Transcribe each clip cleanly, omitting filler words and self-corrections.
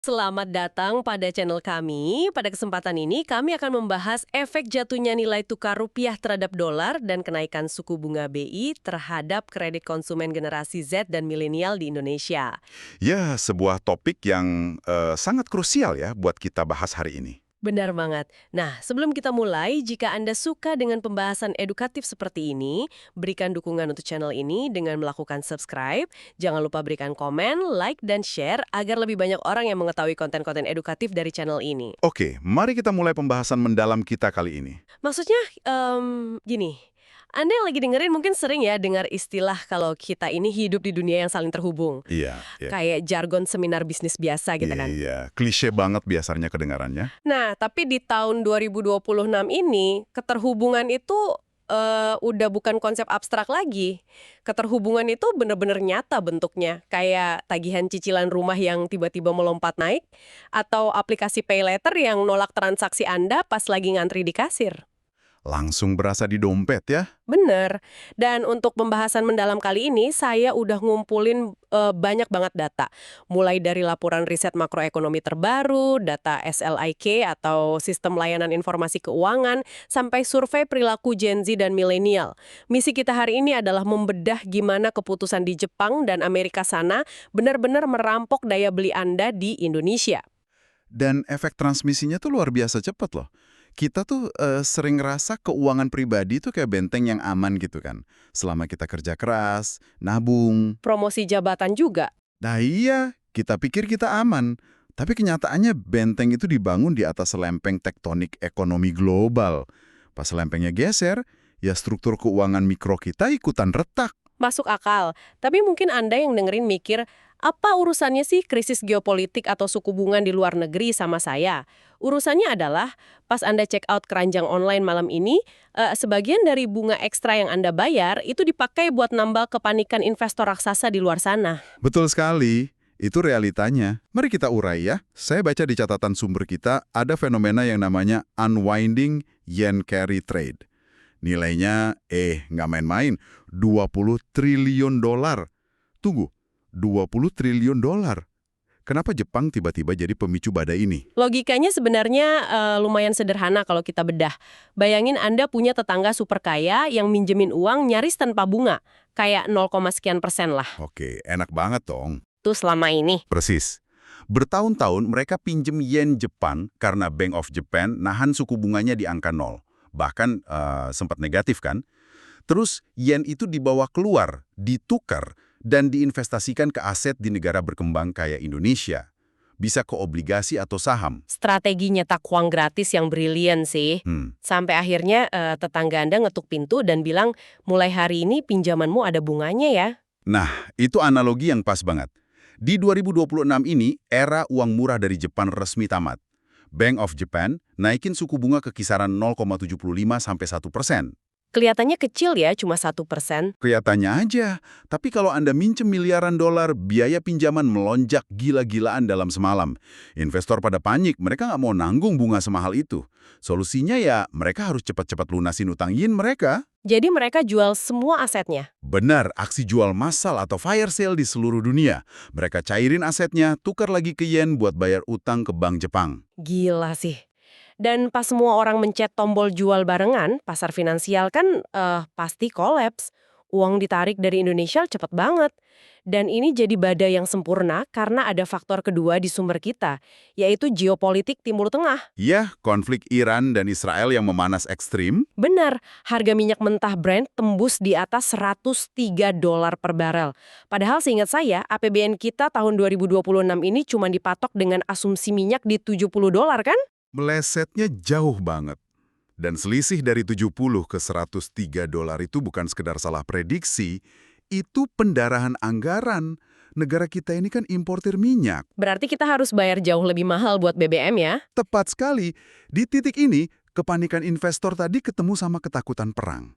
Selamat datang pada channel kami. Pada kesempatan ini, kami akan membahas efek jatuhnya nilai tukar rupiah terhadap dolar dan kenaikan suku bunga BI terhadap kredit konsumen generasi Z dan milenial di Indonesia. Ya, sebuah topik yang sangat krusial ya buat kita bahas hari ini. Benar banget. Nah, sebelum kita mulai, jika Anda suka dengan pembahasan edukatif seperti ini, berikan dukungan untuk channel ini dengan melakukan subscribe. Jangan lupa berikan komen, like, dan share agar lebih banyak orang yang mengetahui konten-konten edukatif dari channel ini. Oke, mari kita mulai pembahasan mendalam kita kali ini. Maksudnya, gini, Anda yang lagi dengerin mungkin sering ya dengar istilah kalau kita ini hidup di dunia yang saling terhubung. Iya, iya. Kayak jargon seminar bisnis biasa gitu kan. Iya, klise banget biasanya kedengarannya. Nah, tapi di tahun 2026 ini, keterhubungan itu udah bukan konsep abstrak lagi. Keterhubungan itu bener-bener nyata bentuknya. Kayak tagihan cicilan rumah yang tiba-tiba melompat naik, atau aplikasi pay later yang nolak transaksi Anda pas lagi ngantri di kasir. Langsung berasa di dompet ya. Bener. Dan untuk pembahasan mendalam kali ini, saya udah ngumpulin banyak banget data. Mulai dari laporan riset makroekonomi terbaru, data SLIK atau Sistem Layanan Informasi Keuangan, sampai survei perilaku Gen Z dan milenial. Misi kita hari ini adalah membedah gimana keputusan di Jepang dan Amerika sana benar-benar merampok daya beli Anda di Indonesia. Dan efek transmisinya tuh luar biasa cepat loh. Kita tuh sering ngerasa keuangan pribadi tuh kayak benteng yang aman gitu kan. Selama kita kerja keras, nabung. Promosi jabatan juga. Nah iya, kita pikir kita aman. Tapi kenyataannya benteng itu dibangun di atas lempeng tektonik ekonomi global. Pas lempengnya geser, ya struktur keuangan mikro kita ikutan retak. Masuk akal. Tapi mungkin Anda yang dengerin mikir, apa urusannya sih krisis geopolitik atau suku bunga di luar negeri sama saya? Urusannya adalah, pas Anda check out keranjang online malam ini, sebagian dari bunga ekstra yang Anda bayar itu dipakai buat nambal kepanikan investor raksasa di luar sana. Betul sekali. Itu realitanya. Mari kita urai ya. Saya baca di catatan sumber kita, ada fenomena yang namanya unwinding yen carry trade. Nilainya, nggak main-main, 20 triliun dolar. Tunggu, 20 triliun dolar. Kenapa Jepang tiba-tiba jadi pemicu badai ini? Logikanya sebenarnya lumayan sederhana kalau kita bedah. Bayangin Anda punya tetangga super kaya yang minjemin uang nyaris tanpa bunga. Kayak 0, sekian persen lah. Oke, enak banget dong. Itu selama ini. Persis. Bertahun-tahun mereka pinjem yen Jepang karena Bank of Japan nahan suku bunganya di angka 0. Bahkan sempat negatif kan? Terus yen itu dibawa keluar, ditukar, dan diinvestasikan ke aset di negara berkembang kayak Indonesia. Bisa ke obligasi atau saham. Strategi nyetak uang gratis yang brilian sih. Sampai akhirnya tetangga Anda ngetuk pintu dan bilang, mulai hari ini pinjamanmu ada bunganya ya. Nah, itu analogi yang pas banget. Di 2026 ini, era uang murah dari Jepang resmi tamat. Bank of Japan naikin suku bunga ke kisaran 0,75 sampai 1%. Kelihatannya kecil ya, cuma 1%. Kelihatannya aja, tapi kalau Anda minjem miliaran dolar, biaya pinjaman melonjak gila-gilaan dalam semalam. Investor pada panik, mereka nggak mau nanggung bunga semahal itu. Solusinya ya, mereka harus cepat-cepat lunasin utang yen mereka. Jadi mereka jual semua asetnya. Benar, aksi jual massal atau fire sale di seluruh dunia. Mereka cairin asetnya, tukar lagi ke yen buat bayar utang ke Bank Jepang. Gila sih. Dan pas semua orang mencet tombol jual barengan, pasar finansial kan pasti kolaps. Uang ditarik dari Indonesia cepet banget. Dan ini jadi badai yang sempurna karena ada faktor kedua di sumber kita, yaitu geopolitik Timur Tengah. Ya, konflik Iran dan Israel yang memanas ekstrim. Benar, harga minyak mentah Brent tembus di atas $103 per barel. Padahal seingat saya, APBN kita tahun 2026 ini cuma dipatok dengan asumsi minyak di $70 kan? Melesetnya jauh banget. Dan selisih dari 70 ke 103 dolar itu bukan sekedar salah prediksi, itu pendarahan anggaran. Negara kita ini kan importir minyak. Berarti kita harus bayar jauh lebih mahal buat BBM ya? Tepat sekali. Di titik ini, kepanikan investor tadi ketemu sama ketakutan perang.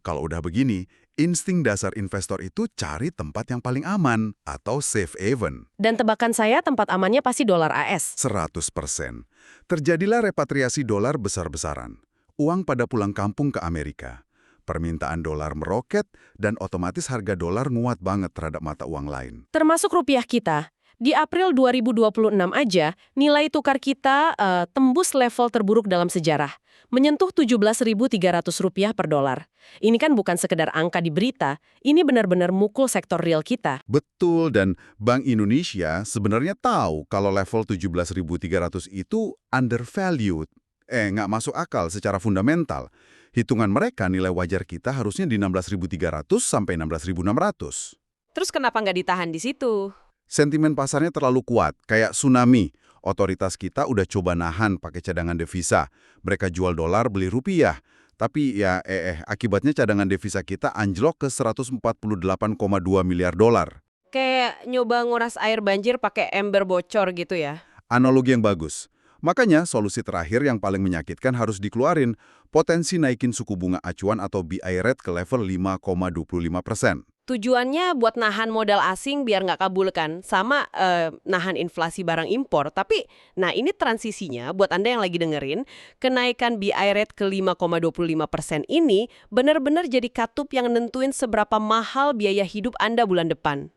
Kalau udah begini, insting dasar investor itu cari tempat yang paling aman atau safe haven. Dan tebakan saya tempat amannya pasti dolar AS. 100%. Terjadilah repatriasi dolar besar-besaran. Uang pada pulang kampung ke Amerika. Permintaan dolar meroket dan otomatis harga dolar nguat banget terhadap mata uang lain. Termasuk rupiah kita. Di April 2026 aja, nilai tukar kita tembus level terburuk dalam sejarah, menyentuh Rp17.300 per dolar. Ini kan bukan sekedar angka di berita, ini benar-benar mukul sektor real kita. Betul, dan Bank Indonesia sebenarnya tahu kalau level 17.300 itu undervalued. Nggak masuk akal secara fundamental. Hitungan mereka nilai wajar kita harusnya di 16.300 sampai 16.600. Terus kenapa nggak ditahan di situ? Sentimen pasarnya terlalu kuat, kayak tsunami. Otoritas kita udah coba nahan pakai cadangan devisa. Mereka jual dolar, beli rupiah. Tapi ya, akibatnya cadangan devisa kita anjlok ke 148,2 miliar dolar. Kayak nyoba nguras air banjir pakai ember bocor gitu ya? Analogi yang bagus. Makanya solusi terakhir yang paling menyakitkan harus dikeluarin, potensi naikin suku bunga acuan atau BI rate ke level 5,25%. Tujuannya buat nahan modal asing biar nggak kabul kan, sama nahan inflasi barang impor. Tapi, nah ini transisinya buat Anda yang lagi dengerin, kenaikan BI rate ke 5,25% ini benar-benar jadi katup yang nentuin seberapa mahal biaya hidup Anda bulan depan.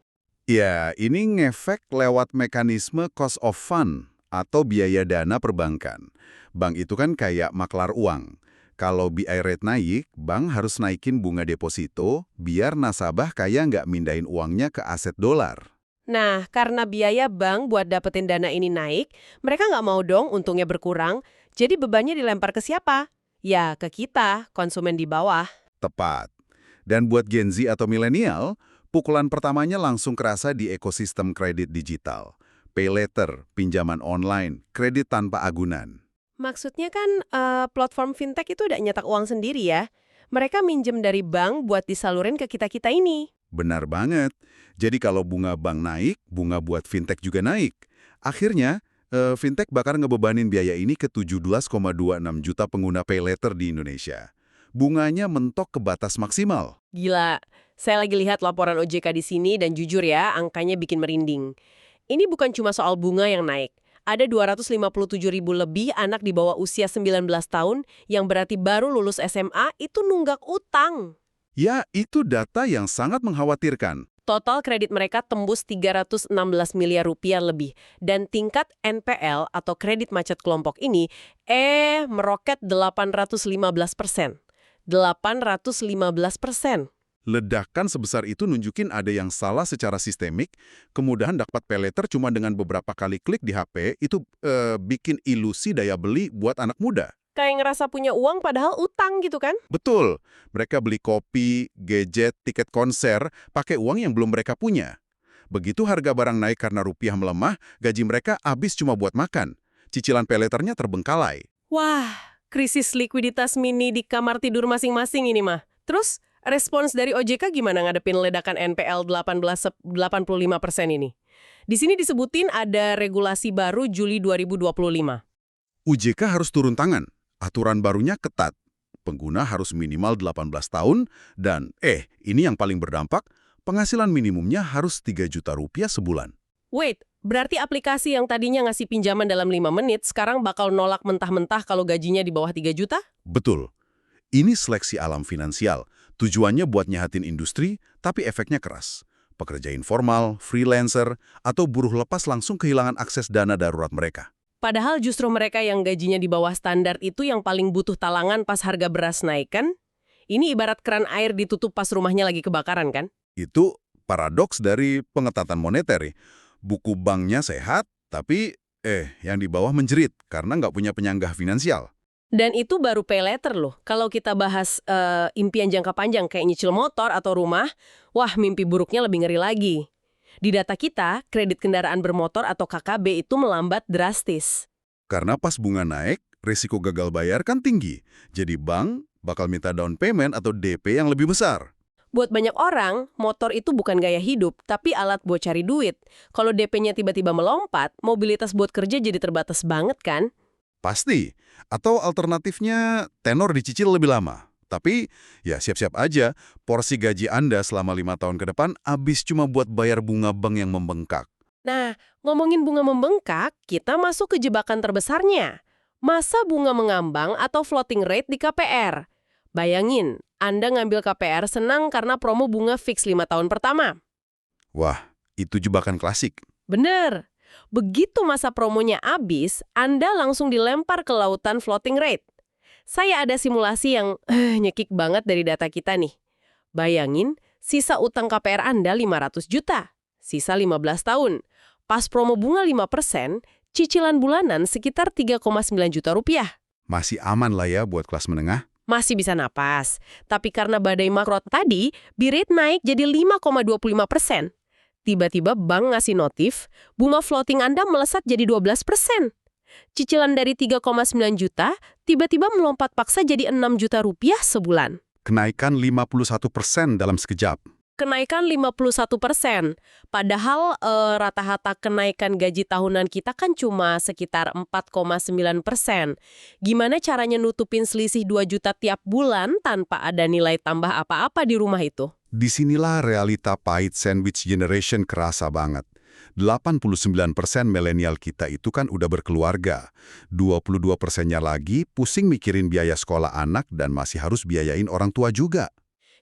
Ya, ini ngefek lewat mekanisme cost of fund atau biaya dana perbankan. Bank itu kan kayak maklar uang. Kalau BI rate naik, bank harus naikin bunga deposito biar nasabah kaya nggak mindahin uangnya ke aset dolar. Nah, karena biaya bank buat dapetin dana ini naik, mereka nggak mau dong untungnya berkurang, jadi bebannya dilempar ke siapa? Ya, ke kita, konsumen di bawah. Tepat. Dan buat Gen Z atau milenial, pukulan pertamanya langsung kerasa di ekosistem kredit digital. Pay later, pinjaman online, kredit tanpa agunan. Maksudnya kan platform fintech itu udah nyetak uang sendiri ya. Mereka minjem dari bank buat disalurin ke kita-kita ini. Benar banget. Jadi kalau bunga bank naik, bunga buat fintech juga naik. Akhirnya, fintech bakal ngebebanin biaya ini ke 17,26 juta pengguna pay later di Indonesia. Bunganya mentok ke batas maksimal. Gila, saya lagi lihat laporan OJK di sini dan jujur ya, angkanya bikin merinding. Ini bukan cuma soal bunga yang naik. Ada 257.000 lebih anak di bawah usia 19 tahun yang berarti baru lulus SMA itu nunggak utang. Ya, itu data yang sangat mengkhawatirkan. Total kredit mereka tembus 316 miliar rupiah lebih. Dan tingkat NPL atau kredit macet kelompok ini meroket 815%. 815%. Ledakan sebesar itu nunjukin ada yang salah secara sistemik, kemudahan dapat pay later cuma dengan beberapa kali klik di HP, itu bikin ilusi daya beli buat anak muda. Kayak ngerasa punya uang padahal utang gitu kan? Betul, mereka beli kopi, gadget, tiket konser, pakai uang yang belum mereka punya. Begitu harga barang naik karena rupiah melemah, gaji mereka habis cuma buat makan. Cicilan pay letternya terbengkalai. Wah, krisis likuiditas mini di kamar tidur masing-masing ini mah. Terus, respons dari OJK gimana ngadepin ledakan NPL 85% ini? Di sini disebutin ada regulasi baru Juli 2025. OJK harus turun tangan. Aturan barunya ketat. Pengguna harus minimal 18 tahun dan ini yang paling berdampak, penghasilan minimumnya harus 3 juta rupiah sebulan. Wait, berarti aplikasi yang tadinya ngasih pinjaman dalam 5 menit sekarang bakal nolak mentah-mentah kalau gajinya di bawah 3 juta? Betul. Ini seleksi alam finansial. Tujuannya buat nyahatin industri, tapi efeknya keras. Pekerja informal, freelancer, atau buruh lepas langsung kehilangan akses dana darurat mereka. Padahal justru mereka yang gajinya di bawah standar itu yang paling butuh talangan pas harga beras naik kan? Ini ibarat keran air ditutup pas rumahnya lagi kebakaran kan? Itu paradoks dari pengetatan moneter. Buku banknya sehat, tapi yang di bawah menjerit karena nggak punya penyangga finansial. Dan itu baru pay later loh. Kalau kita bahas impian jangka panjang kayak nyicil motor atau rumah, wah mimpi buruknya lebih ngeri lagi. Di data kita, kredit kendaraan bermotor atau KKB itu melambat drastis. Karena pas bunga naik, risiko gagal bayar kan tinggi. Jadi bank bakal minta down payment atau DP yang lebih besar. Buat banyak orang, motor itu bukan gaya hidup, tapi alat buat cari duit. Kalau DP-nya tiba-tiba melompat, mobilitas buat kerja jadi terbatas banget kan? Pasti. Atau alternatifnya tenor dicicil lebih lama. Tapi ya siap-siap aja, porsi gaji Anda selama 5 tahun ke depan habis cuma buat bayar bunga bank yang membengkak. Nah, ngomongin bunga membengkak, kita masuk ke jebakan terbesarnya. Masa bunga mengambang atau floating rate di KPR. Bayangin, Anda ngambil KPR senang karena promo bunga fix 5 tahun pertama. Wah, itu jebakan klasik. Bener. Begitu masa promonya habis, Anda langsung dilempar ke lautan floating rate. Saya ada simulasi yang nyekik banget dari data kita nih. Bayangin, sisa utang KPR Anda 500 juta. Sisa 15 tahun. Pas promo bunga 5%, cicilan bulanan sekitar 3,9 juta rupiah. Masih aman lah ya buat kelas menengah. Masih bisa napas. Tapi karena badai makro tadi, bi-rate naik jadi 5,25%. Tiba-tiba bank ngasih notif, bunga floating Anda melesat jadi 12%. Cicilan dari 3,9 juta, tiba-tiba melompat paksa jadi 6 juta rupiah sebulan. Kenaikan 51% dalam sekejap. Kenaikan 51%. Padahal rata-rata kenaikan gaji tahunan kita kan cuma sekitar 4,9%. Gimana caranya nutupin selisih 2 juta tiap bulan tanpa ada nilai tambah apa-apa di rumah itu? Disinilah realita pahit sandwich generation kerasa banget. 89% milenial kita itu kan udah berkeluarga. 22%-nya lagi pusing mikirin biaya sekolah anak dan masih harus biayain orang tua juga.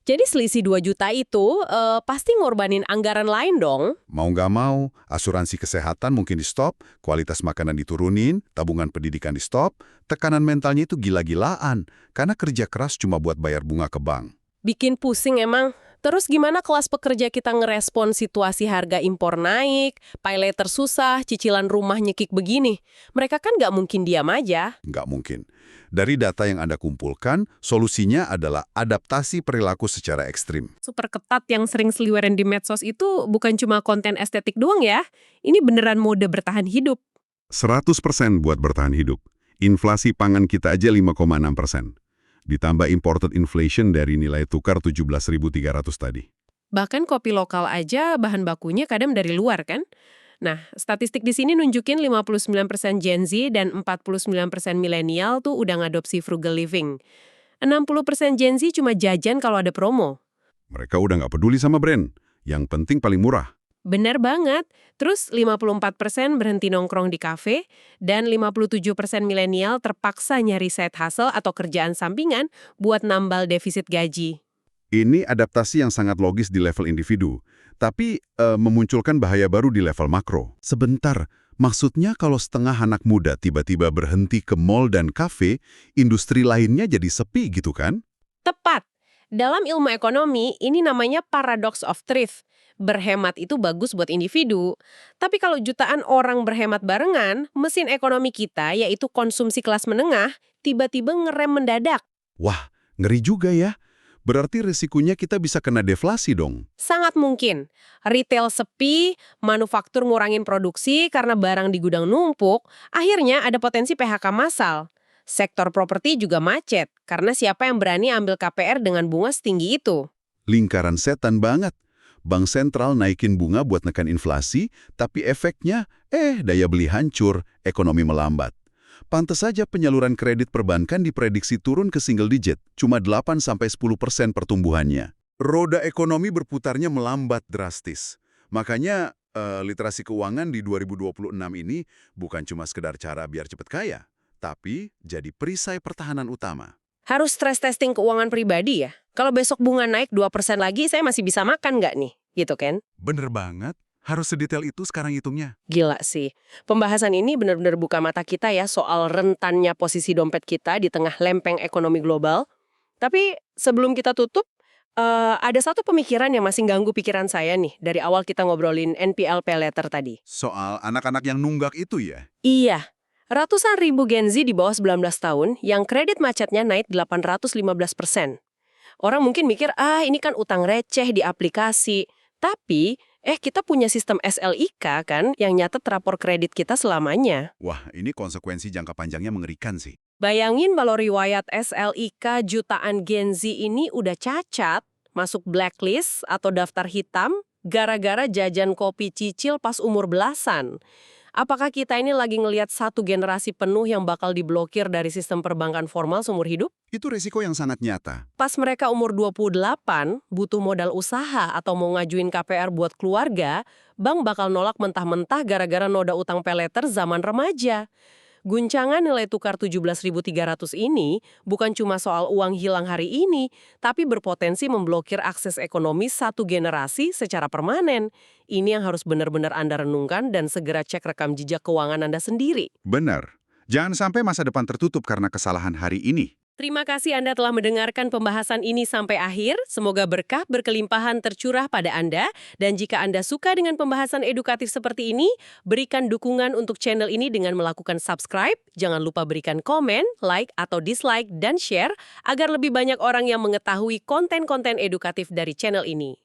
Jadi selisih 2 juta itu pasti ngorbanin anggaran lain dong. Mau nggak mau, asuransi kesehatan mungkin di-stop, kualitas makanan diturunin, tabungan pendidikan di-stop, tekanan mentalnya itu gila-gilaan, karena kerja keras cuma buat bayar bunga ke bank. Bikin pusing emang. Terus gimana kelas pekerja kita ngerespon situasi harga impor naik, pay later susah, cicilan rumah nyekik begini? Mereka kan nggak mungkin diam aja. Nggak mungkin. Dari data yang Anda kumpulkan, solusinya adalah adaptasi perilaku secara ekstrim. Super ketat yang sering seliweran di medsos itu bukan cuma konten estetik doang ya. Ini beneran mode bertahan hidup. 100% buat bertahan hidup. Inflasi pangan kita aja 5,6%. Ditambah imported inflation dari nilai tukar 17.300 tadi. Bahkan kopi lokal aja bahan bakunya kadang dari luar kan? Nah, statistik di sini nunjukin 59% Gen Z dan 49% milenial tuh udah ngadopsi frugal living. 60% Gen Z cuma jajan kalau ada promo. Mereka udah nggak peduli sama brand. Yang penting paling murah. Benar banget. Terus 54% berhenti nongkrong di kafe, dan 57% milenial terpaksa nyari side hustle atau kerjaan sampingan buat nambal defisit gaji. Ini adaptasi yang sangat logis di level individu, tapi memunculkan bahaya baru di level makro. Sebentar, maksudnya kalau setengah anak muda tiba-tiba berhenti ke mall dan kafe, industri lainnya jadi sepi gitu kan? Tepat. Dalam ilmu ekonomi, ini namanya paradox of thrift. Berhemat itu bagus buat individu. Tapi kalau jutaan orang berhemat barengan, mesin ekonomi kita, yaitu konsumsi kelas menengah, tiba-tiba ngerem mendadak. Wah, ngeri juga ya. Berarti risikonya kita bisa kena deflasi dong. Sangat mungkin. Retail sepi, manufaktur ngurangin produksi karena barang di gudang numpuk, akhirnya ada potensi PHK massal. Sektor properti juga macet, karena siapa yang berani ambil KPR dengan bunga setinggi itu? Lingkaran setan banget. Bank sentral naikin bunga buat nekan inflasi, tapi efeknya, daya beli hancur, ekonomi melambat. Pantes saja penyaluran kredit perbankan diprediksi turun ke single digit, cuma 8-10% pertumbuhannya. Roda ekonomi berputarnya melambat drastis. Makanya, literasi keuangan di 2026 ini bukan cuma sekedar cara biar cepat kaya, tapi jadi perisai pertahanan utama. Harus stress testing keuangan pribadi ya? Kalau besok bunga naik 2% lagi, saya masih bisa makan nggak nih? Gitu kan? Bener banget. Harus sedetail itu sekarang hitungnya. Gila sih. Pembahasan ini benar-benar buka mata kita ya soal rentannya posisi dompet kita di tengah lempeng ekonomi global. Tapi sebelum kita tutup, ada satu pemikiran yang masih ganggu pikiran saya nih dari awal kita ngobrolin NPL Pay Later tadi. Soal anak-anak yang nunggak itu ya? Iya. Ratusan ribu Gen Z di bawah 19 tahun yang kredit macetnya naik 815%. Orang mungkin mikir, ini kan utang receh di aplikasi. Tapi, kita punya sistem SLIK kan yang nyatet rapor kredit kita selamanya. Wah, ini konsekuensi jangka panjangnya mengerikan sih. Bayangin kalau riwayat SLIK jutaan Gen Z ini udah cacat, masuk blacklist atau daftar hitam, gara-gara jajan kopi cicil pas umur belasan. Apakah kita ini lagi ngelihat satu generasi penuh yang bakal diblokir dari sistem perbankan formal seumur hidup? Itu resiko yang sangat nyata. Pas mereka umur 28, butuh modal usaha atau mau ngajuin KPR buat keluarga, bank bakal nolak mentah-mentah gara-gara noda utang pay later zaman remaja. Guncangan nilai tukar 17.300 ini bukan cuma soal uang hilang hari ini, tapi berpotensi memblokir akses ekonomi satu generasi secara permanen. Ini yang harus benar-benar Anda renungkan dan segera cek rekam jejak keuangan Anda sendiri. Benar. Jangan sampai masa depan tertutup karena kesalahan hari ini. Terima kasih Anda telah mendengarkan pembahasan ini sampai akhir. Semoga berkah berkelimpahan tercurah pada Anda. Dan jika Anda suka dengan pembahasan edukatif seperti ini, berikan dukungan untuk channel ini dengan melakukan subscribe. Jangan lupa berikan komen, like, atau dislike, dan share agar lebih banyak orang yang mengetahui konten-konten edukatif dari channel ini.